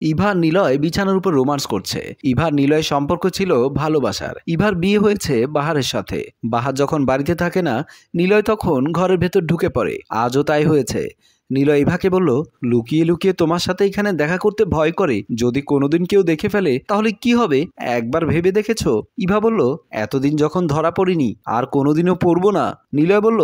ইভা আর নিলয় বিছানার উপর রোমান্স করছে। ইভা আর নিলয়ের সম্পর্ক ছিল ভালোবাসার। ইভার বিয়ে হয়েছে বাহারের সাথে। বাহার যখন বাড়িতে থাকে না, নিলয় তখন ঘরের ভেতর ঢুকে পড়ে। আজও তাই হয়েছে। নিলয় ইভাকে বলল, লুকিয়ে লুকিয়ে তোমার সাথে এখানে দেখা করতে ভয় করে। যদি কোনোদিন কেউ দেখে ফেলে তাহলে কি হবে, একবার ভেবে দেখেছো? ইভা বলল, এতদিন যখন ধরা পড়িনি আর কোনোদিনও পড়বো না। নিলয় বলল,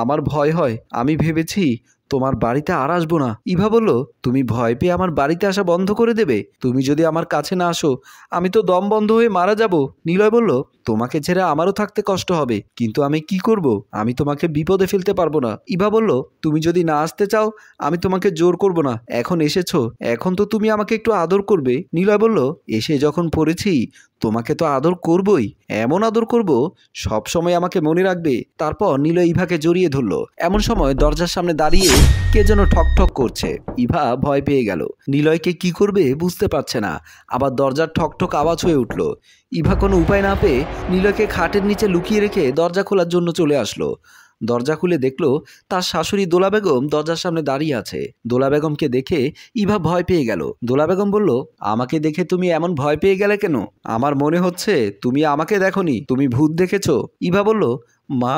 আমার ভয় হয়, আমি ভেবেছি তোমার বাড়িতে আর আসবো না। ইভা বলল, তুমি ভয় পেয়ে আমার বাড়িতে আসা বন্ধ করে দেবে? তুমি যদি আমার কাছে না আসো আমি তো দম বন্ধ হয়ে মারা যাব। নিলয় বলল, তোমাকে ছেড়ে আমারও থাকতে কষ্ট হবে, কিন্তু আমি কি করব? আমি তোমাকে বিপদে ফেলতে পারবো না। ইভা বলল, তুমি যদি না আসতে চাও আমি তোমাকে জোর করব না। এখন এসেছো, এখন তো তুমি আমাকে একটু আদর করবে। নিলয় বলল, এসে যখন পড়েছি তোমাকে তো আদর করবই, এমন আদর করব সব সময় আমাকে মনে রাখবে। তারপর নিলয় ইভাকে জড়িয়ে ধরল। এমন সময় দরজার সামনে দাঁড়িয়ে কে যেন ঠক ঠক করছে। ইভা ভয় পেয়ে গেল। নিলয়কে কি করবে বুঝতে পারছে না। আবার দরজার ঠক ঠক আওয়াজ হয়ে উঠল। ইভা কোনো উপায় না পেয়ে নিলয়কে খাটের নিচে লুকিয়ে রেখে দরজা খোলার জন্য চলে আসলো। দরজা খুলে দেখলো তার শাশুড়ি দোলা বেগম দরজার সামনে দাঁড়িয়ে আছে। দোলা বেগমকে দেখে ইভা ভয় পেয়ে গেল। দোলা বেগম বলল, আমাকে দেখে তুমি এমন ভয় পেয়ে গেলে কেন? আমার মনে হচ্ছে তুমি আমাকে দেখোনি, তুমি ভূত দেখেছো। ইভা বলল, মা,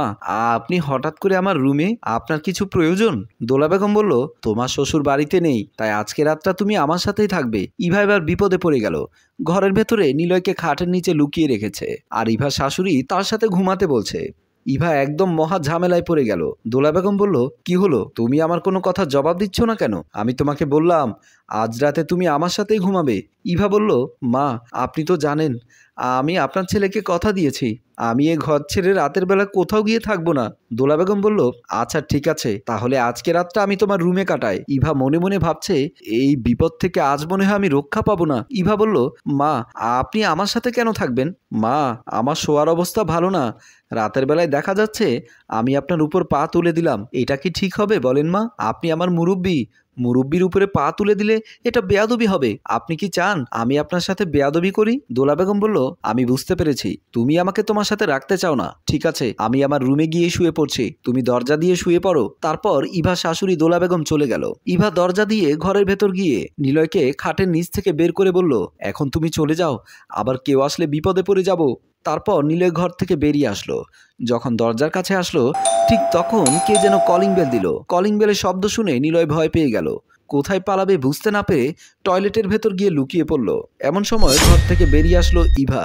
আপনি হঠাৎ করে আমার রুমে, আপনার কিছু প্রয়োজন? দোলা বেগম বলল, তোমার শ্বশুর বাড়িতে নেই, তাই আজকে রাতটা তুমি আমার সাথেই থাকবে। ইভা এবার বিপদে পড়ে গেল। ঘরের ভেতরে নিলয়কে খাটের নিচে লুকিয়ে রেখেছে আর ইভার শাশুড়ি তার সাথে ঘুমাতে বলছে। ইভা একদম মহা ঝামেলায় পড়ে গেল। দোলা বেগম বলল, কি হলো, তুমি আমার কোনো কথা জবাব দিচ্ছ না কেন? আমি তোমাকে বললাম আজ রাতে তুমি আমার সাথেই ঘুমাবে। ইভা বলল, মা, আপনি তো জানেন আমি আপনার ছেলেকে কথা দিয়েছি, আমি এ ঘর ছেড়ে রাতের বেলা কোথাও গিয়ে থাকবো না। দোলা বেগম বলল, আচ্ছা ঠিক আছে, তাহলে আজকে রাতটা আমি তোমার রুমে কাটাই। ইভা মনে মনে ভাবছে, এই বিপদ থেকে আজ মনে হয় আমি রক্ষা পাবো না। ইভা বলল, মা, আপনি আমার সাথে কেন থাকবেন? মা, আমার শোয়ার অবস্থা ভালো না, রাতের বেলায় দেখা যাচ্ছে আমি আপনার উপর পা তুলে দিলাম, এটা কি ঠিক হবে বলেন মা? আপনি আমার মুরব্বি, মুরব্বির উপরে পা তুলে দিলে এটা বেয়াদবি হবে। আপনি কি চান আমি আপনার সাথে বেয়াদবি করি? দোলা বেগম বলল, আমি বুঝতে পেরেছি তুমি আমাকে তোমার সাথে রাখতে চাও না। ঠিক আছে, আমি আমার রুমে গিয়ে শুয়ে পড়ছি, তুমি দরজা দিয়ে শুয়ে পড়ো। তারপর ইভা শাশুড়ি দোলা বেগম চলে গেল। ইভা দরজা দিয়ে ঘরের ভেতর গিয়ে নিলয়কে খাটের নিচ থেকে বের করে বলল, এখন তুমি চলে যাও, আবার কেউ আসলে বিপদে পড়ে যাব। তারপর নিলয় ঘর থেকে বেরিয়ে আসলো। যখন দরজার কাছে আসলো ঠিক তখন কে যেন কলিং বেল দিল। কলিং বেলের শব্দ শুনে নিলয় ভয় পেয়ে গেল। কোথায় পালাবে বুঝতে না পেরে টয়লেটের ভেতর গিয়ে লুকিয়ে পড়ল। এমন সময় ঘর থেকে বেরিয়ে আসলো ইভা।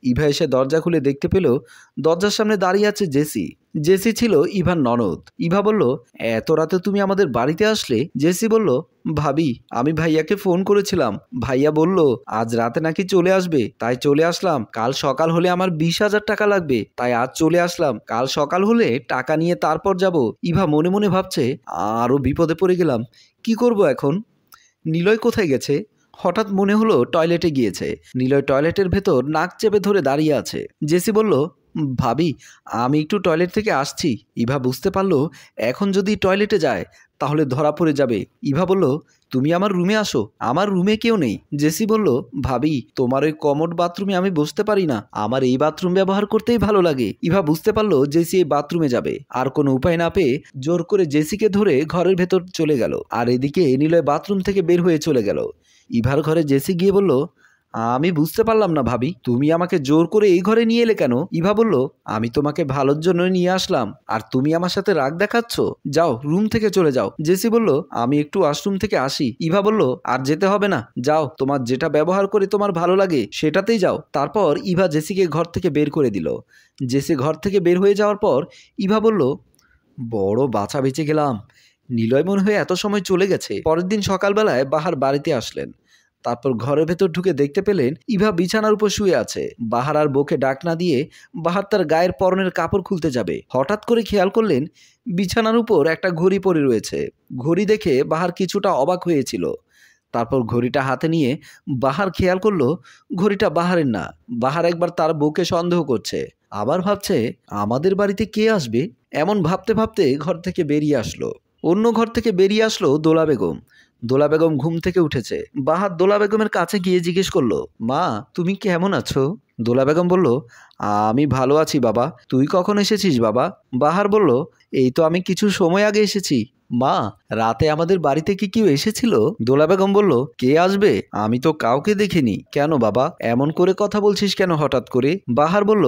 ইভা এসে দরজা খুলে দেখতে পেল দরজার সামনে দাঁড়িয়ে আছে জেসি। জেসি ছিল ইভার ননদ। ইভা বলল, এত রাতে তুমি আমাদের বাড়িতে আসলে? জেসি বলল, ভাবি, আমি ভাইয়াকে ফোন করেছিলাম, ভাইয়া বলল আজ রাতে নাকি চলে আসবে, তাই চলে আসলাম। কাল সকাল হলে আমার 20,000 টাকা লাগবে, তাই আজ চলে আসলাম। কাল সকাল হলে টাকা নিয়ে তারপর যাব। ইভা মনে মনে ভাবছে, আরও বিপদে পড়ে গেলাম, কি করব এখন? নিলয় কোথায় গেছে? হঠাৎ মনে হলো টয়লেটে গিয়েছে। নিলয় টয়লেটের ভেতর নাক চেপে ধরে দাঁড়িয়ে আছে। জেসি বলল, ভাবি, আমি একটু টয়লেট থেকে আসছি। ইভা বুঝতে পারলো এখন যদি টয়লেটে যায় তাহলে ধরা পড়ে যাবে। ইভা বলল, তুমি আমার রুমে আসো, আমার রুমে কেউ নেই। জেসি বলল, ভাবি, তোমার ওই কমোড বাথরুমে আমি বসতে পারি না, আমার এই বাথরুম ব্যবহার করতেই ভালো লাগে। ইভা বুঝতে পারলো জেসি এই বাথরুমে যাবে। আর কোনো উপায় না পেয়ে জোর করে জেসিকে ধরে ঘরের ভেতর চলে গেল। আর এদিকে নিলয় বাথরুম থেকে বের হয়ে চলে গেল। ইভার ঘরে জেসি গিয়ে বলল, আমি বুঝতে পারলাম না ভাবি, তুমি আমাকে জোর করে এই ঘরে নিয়ে এলে কেন? ইভা বলল, আমি তোমাকে ভালোর জন্য নিয়ে আসলাম আর তুমি আমার সাথে রাগ দেখাচ্ছ, যাও রুম থেকে চলে যাও। জেসি বলল, আমি একটু ওয়াশরুম থেকে আসি। ইভা বলল, আর যেতে হবে না, যাও, তোমার যেটা ব্যবহার করে তোমার ভালো লাগে সেটাতেই যাও। তারপর ইভা জেসিকে ঘর থেকে বের করে দিল। জেসি ঘর থেকে বের হয়ে যাওয়ার পর ইভা বলল, বড় বাঁচা বেঁচে গেলাম, নিলয় মনে হয় এত সময় চলে গেছে। পরের দিন সকালবেলায় বাহার বাড়িতে আসলেন। তারপর ঘরের ভেতর ঢুকে দেখতে পেলেন ইভা বিছানার উপর শুয়ে আছে। বাহার আর বউকে ডাক না দিয়ে বাহার তার গায়ের পরনের কাপড় খুলতে যাবে। হঠাৎ করে খেয়াল করলেন বিছানার উপর একটা ঘড়ি পড়ে রয়েছে। ঘড়ি দেখে বাহার কিছুটা অবাক হয়েছিল। তারপর ঘড়িটা হাতে নিয়ে বাহার খেয়াল করলো ঘড়িটা বাহারের না। বাহার একবার তার বউকে সন্দেহ করছে, আবার ভাবছে আমাদের বাড়িতে কে আসবে। এমন ভাবতে ভাবতে ঘর থেকে বেরিয়ে আসলো। অন্য ঘর থেকে বেরিয়ে আসলো দোলা বেগম। দোলা বেগম ঘুম থেকে উঠেছে। বাহার দোলা বেগমের কাছে গিয়ে জিজ্ঞেস করলো, মা, তুমি কেমন আছো? দোলা বেগম বলল, আমি ভালো আছি বাবা, তুই কখন এসেছিস বাবা? বাহার বলল, এই তো আমি কিছু সময় আগে এসেছি। মা, রাতে আমাদের বাড়িতে কি কেউ এসেছিল? দোলা বেগম বলল, কে আসবে? আমি তো কাউকে দেখিনি। কেন বাবা, এমন করে কথা বলছিস কেন হঠাৎ করে? বাহার বলল,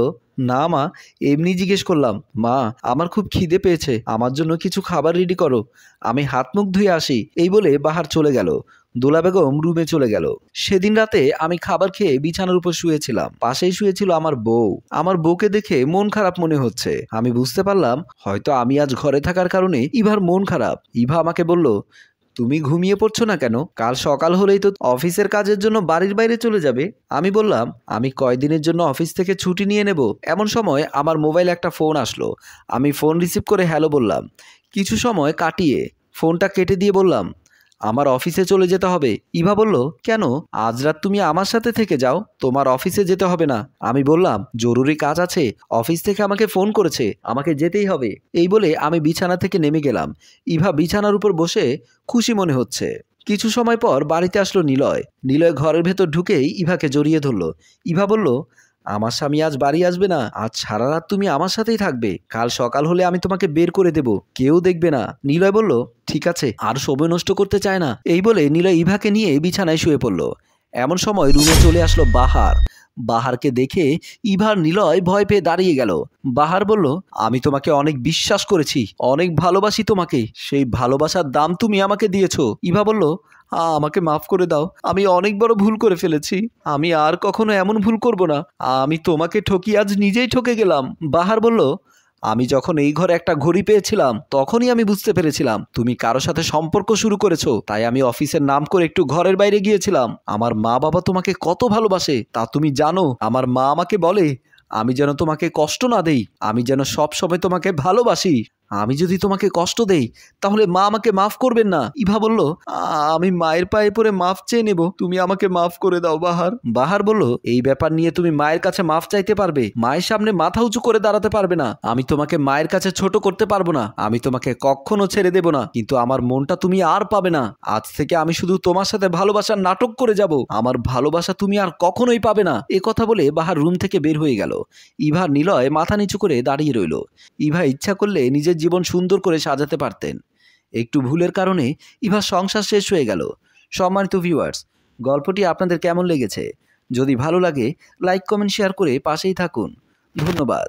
না মা, এমনি জিজ্ঞেস করলাম। মা, আমার খুব খিদে পেয়েছে, আমার জন্য কিছু খাবার রেডি করো, আমি হাত মুখ ধুয়ে আসি। এই বলে বাহার চলে গেল। দোলা বেগম রুমে চলে গেল। সেদিন রাতে আমি খাবার খেয়ে বিছানার উপর শুয়েছিলাম। পাশেই শুয়েছিল আমার বউ। আমার বউকে দেখে মন খারাপ মনে হচ্ছে। আমি বুঝতে পারলাম হয়তো আমি আজ ঘরে থাকার কারণে ইভার মন খারাপ। ইভা আমাকে বলল, তুমি ঘুমিয়ে পড়ছো না কেন? কাল সকাল হলেই তো অফিসের কাজের জন্য বাড়ির বাইরে চলে যাবে। আমি বললাম, আমি কয়দিনের জন্য অফিস থেকে ছুটি নিয়ে নেব। এমন সময় আমার মোবাইলে একটা ফোন আসলো। আমি ফোন রিসিভ করে হ্যালো বললাম। কিছু সময় কাটিয়ে ফোনটা কেটে দিয়ে বললাম, আমার অফিসে চলে যেতে হবে। ইভা বলল, কেন? আজ রাত তুমি আমার সাথে থেকে যাও, তোমার অফিসে যেতে হবে না। আমি বললাম, জরুরি কাজ আছে, অফিস থেকে আমাকে ফোন করেছে, আমাকে যেতেই হবে। এই বলে আমি বিছানা থেকে নেমে গেলাম। ইভা বিছানার উপর বসে খুশি মনে হচ্ছে। কিছু সময় পর বাড়িতে আসলো নিলয়। নিলয় ঘরের ভেতর ঢুকেই ইভাকে জড়িয়ে ধরল। ইভা বলল, আমার স্বামী আজ বাড়ি আসবে না, আজ সারা রাত তুমি আমার সাথেই থাকবে। কাল সকাল হলে আমি তোমাকে বের করে দেব, কেউ দেখবে না। নিলয় বলল, ঠিক আছে, আর সময় নষ্ট করতে চায় না। এই বলে নিলয় ইভাকে নিয়ে বিছানায় শুয়ে পড়ল। এমন সময় রুমে চলে আসলো বাহার। বাহারকে দেখে ইভার নিলয় ভয় পেয়ে দাঁড়িয়ে গেল। বাহার বলল, আমি তোমাকে অনেক বিশ্বাস করেছি, অনেক ভালোবাসি তোমাকে, সেই ভালোবাসার দাম তুমি আমাকে দিয়েছো। ইভা বলল, আমাকে মাফ করে দাও, আমি অনেক বড় ভুল করে ফেলেছি, আমি আর কখনো এমন ভুল করব না, আমি তোমাকে ঠকি আজ নিজেই ঠকে গেলাম। বাহার বলল, আমি যখন এই ঘরে একটা ঘড়ি পেয়েছিলাম তখনই আমি বুঝতে পেরেছিলাম তুমি কারো সাথে সম্পর্ক শুরু করেছো। তাই আমি অফিসের নাম করে একটু ঘরের বাইরে গিয়েছিলাম। আমার মা বাবা তোমাকে কত ভালোবাসে তা তুমি জানো। আমার মা আমাকে বলে আমি যেন তোমাকে কষ্ট না দেই, আমি যেন সব সময় তোমাকে ভালোবাসি। আমি যদি তোমাকে কষ্ট দেই তাহলে মা আমাকে মাফ করবেন না। ইভা বলল, আমি মায়ের পায়ে পড়ে মাফ চেয়ে নেব, তুমি আমাকে মাফ করে দাও বাহার। বাহার বলল, এই ব্যাপার নিয়ে তুমি মায়ের কাছে মাফ চাইতে পারবে, মায়ের সামনে মাথা উঁচু করে দাঁড়াতে পারবে না। আমি তোমাকে মায়ের কাছে ছোট করতে পারবো না, আমি তোমাকে কখনো ছেড়ে দেব না, কিন্তু আমার মনটা তুমি আর পাবে না। আজ থেকে আমি শুধু তোমার সাথে ভালোবাসার নাটক করে যাব, আমার ভালোবাসা তুমি আর কখনোই পাবে না। এ কথা বলে বাহার রুম থেকে বের হয়ে গেল। ইভা নিলয় মাথা নিচু করে দাঁড়িয়ে রইল। ইভা ইচ্ছা করলে নিজের জীবন সুন্দর করে সাজাতে পারতেন। একটু ভুলের কারণে ইভার সংসার শেষ হয়ে গেল। সম্মানিত ভিউয়ার্স, গল্পটি আপনাদের কেমন লেগেছে? যদি ভালো লাগে লাইক কমেন্ট শেয়ার করে পাশেই থাকুন। ধন্যবাদ।